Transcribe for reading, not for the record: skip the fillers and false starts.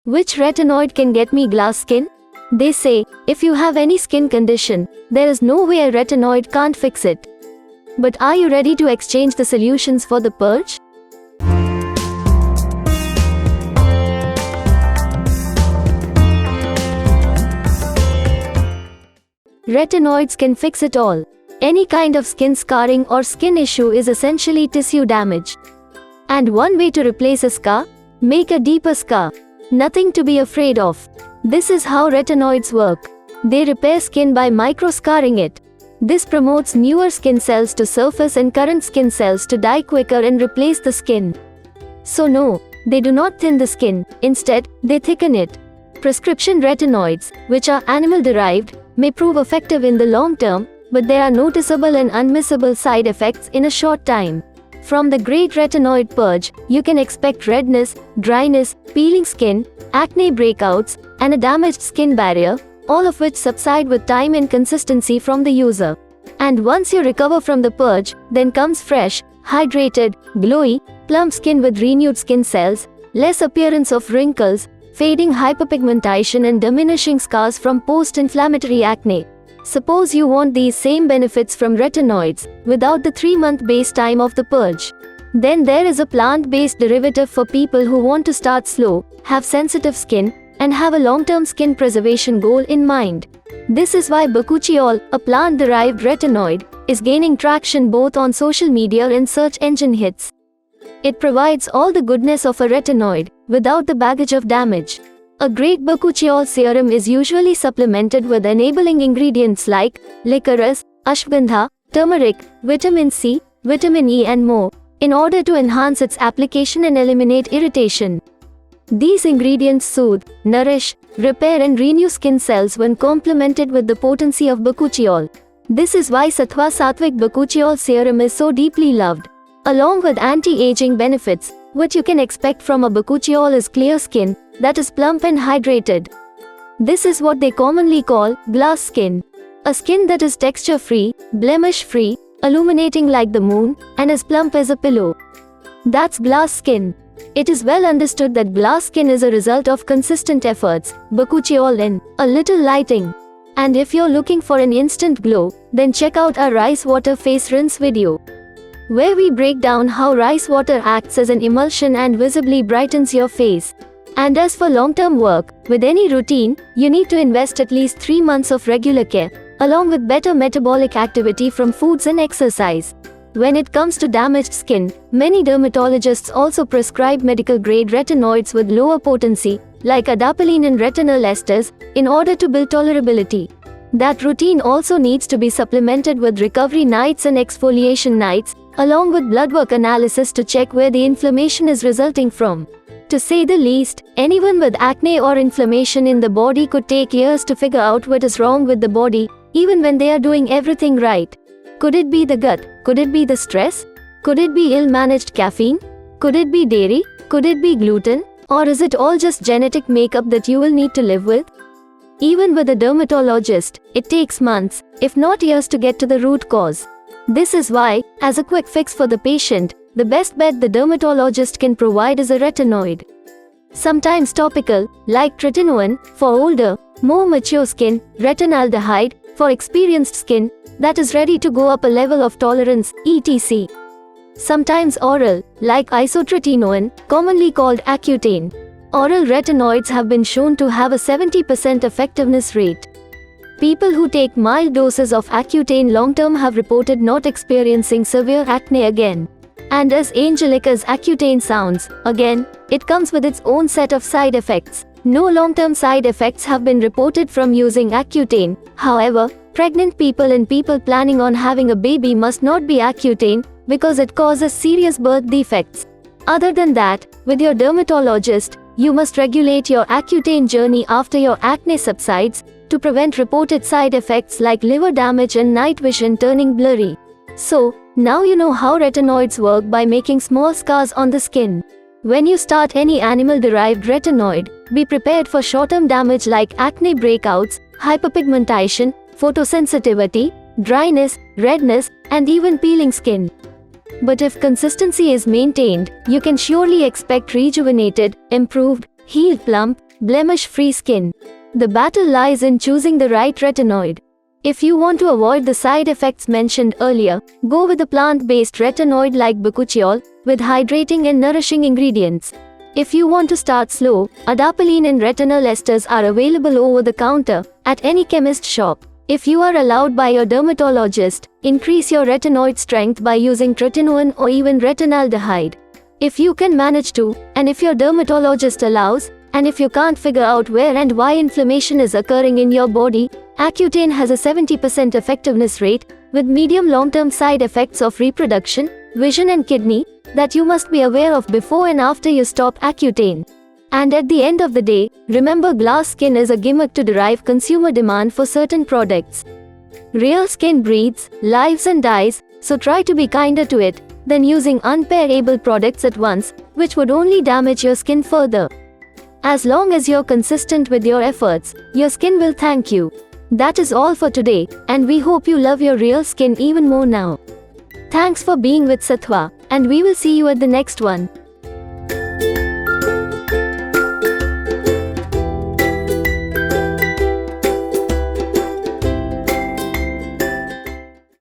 Which retinoid can get me glass skin? They say, if you have any skin condition, there is no way a retinoid can't fix it. But are you ready to exchange the solutions for the purge? Retinoids can fix it all. Any kind of skin scarring or skin issue is essentially tissue damage. And one way to replace a scar? Make a deeper scar. Nothing to be afraid of. This is how retinoids work. They repair skin by micro-scarring it. This promotes newer skin cells to surface and current skin cells to die quicker and replace the skin. So no, they do not thin the skin. Instead, they thicken it. Prescription retinoids, which are animal-derived, may prove effective in the long term, but there are noticeable and unmissable side effects in a short time. From the Great Retinoid Purge, you can expect redness, dryness, peeling skin, acne breakouts, and a damaged skin barrier, all of which subside with time and consistency from the user. And once you recover from the purge, then comes fresh, hydrated, glowy, plump skin with renewed skin cells, less appearance of wrinkles, fading hyperpigmentation and diminishing scars from post-inflammatory acne. Suppose you want these same benefits from retinoids, without the 3-month base time of the purge. Then there is a plant-based derivative for people who want to start slow, have sensitive skin, and have a long-term skin preservation goal in mind. This is why bakuchiol, a plant-derived retinoid, is gaining traction both on social media and search engine hits. It provides all the goodness of a retinoid, without the baggage of damage. A great bakuchiol serum is usually supplemented with enabling ingredients like licorice, ashwagandha, turmeric, vitamin C, vitamin E and more, in order to enhance its application and eliminate irritation. These ingredients soothe, nourish, repair and renew skin cells when complemented with the potency of bakuchiol. This is why Sattva Sattvic Bakuchiol serum is so deeply loved. Along with anti-aging benefits, what you can expect from a bakuchiol is clear skin that is plump and hydrated. This is what they commonly call glass skin. A skin that is texture-free, blemish-free, illuminating like the moon, and as plump as a pillow. That's glass skin. It is well understood that glass skin is a result of consistent efforts, bakuchiol and a little lighting. And if you're looking for an instant glow, then check out our rice water face rinse video, where we break down how rice water acts as an emulsion and visibly brightens your face. And as for long-term work, with any routine, you need to invest at least 3 months of regular care, along with better metabolic activity from foods and exercise. When it comes to damaged skin, many dermatologists also prescribe medical-grade retinoids with lower potency, like adapalene and retinol esters, in order to build tolerability. That routine also needs to be supplemented with recovery nights and exfoliation nights, along with blood work analysis to check where the inflammation is resulting from. To say the least, anyone with acne or inflammation in the body could take years to figure out what is wrong with the body, even when they are doing everything right. Could it be the gut? Could it be the stress? Could it be ill-managed caffeine? Could it be dairy? Could it be gluten? Or is it all just genetic makeup that you will need to live with? Even with a dermatologist, it takes months, if not years, to get to the root cause. This is why, as a quick fix for the patient, the best bet the dermatologist can provide is a retinoid. Sometimes topical, like tretinoin, for older, more mature skin, retinaldehyde, for experienced skin, that is ready to go up a level of tolerance, etc. Sometimes oral, like isotretinoin, commonly called Accutane. Oral retinoids have been shown to have a 70% effectiveness rate. People who take mild doses of Accutane long-term have reported not experiencing severe acne again. And as angelic as Accutane sounds, again, it comes with its own set of side effects. No long-term side effects have been reported from using Accutane. However, pregnant people and people planning on having a baby must not be Accutane, because it causes serious birth defects. Other than that, with your dermatologist, you must regulate your Accutane journey after your acne subsides, to prevent reported side effects like liver damage and night vision turning blurry. So, now you know how retinoids work by making small scars on the skin. When you start any animal-derived retinoid, be prepared for short-term damage like acne breakouts, hyperpigmentation, photosensitivity, dryness, redness, and even peeling skin. But if consistency is maintained, you can surely expect rejuvenated, improved, healed plump, blemish-free skin. The battle lies in choosing the right retinoid. If you want to avoid the side effects mentioned earlier, go with a plant-based retinoid like bakuchiol, with hydrating and nourishing ingredients. If you want to start slow, adapalene and retinol esters are available over the counter, at any chemist shop. If you are allowed by your dermatologist, increase your retinoid strength by using tretinoin or even retinaldehyde. If you can manage to, and if your dermatologist allows, and if you can't figure out where and why inflammation is occurring in your body, Accutane has a 70% effectiveness rate, with medium long-term side effects of reproduction, vision and kidney, that you must be aware of before and after you stop Accutane. And at the end of the day, remember, glass skin is a gimmick to derive consumer demand for certain products. Real skin breathes, lives and dies, so try to be kinder to it than using unpairable products at once, which would only damage your skin further. As long as you're consistent with your efforts, your skin will thank you. That is all for today, and we hope you love your real skin even more now. Thanks for being with Sattva, and we will see you at the next one.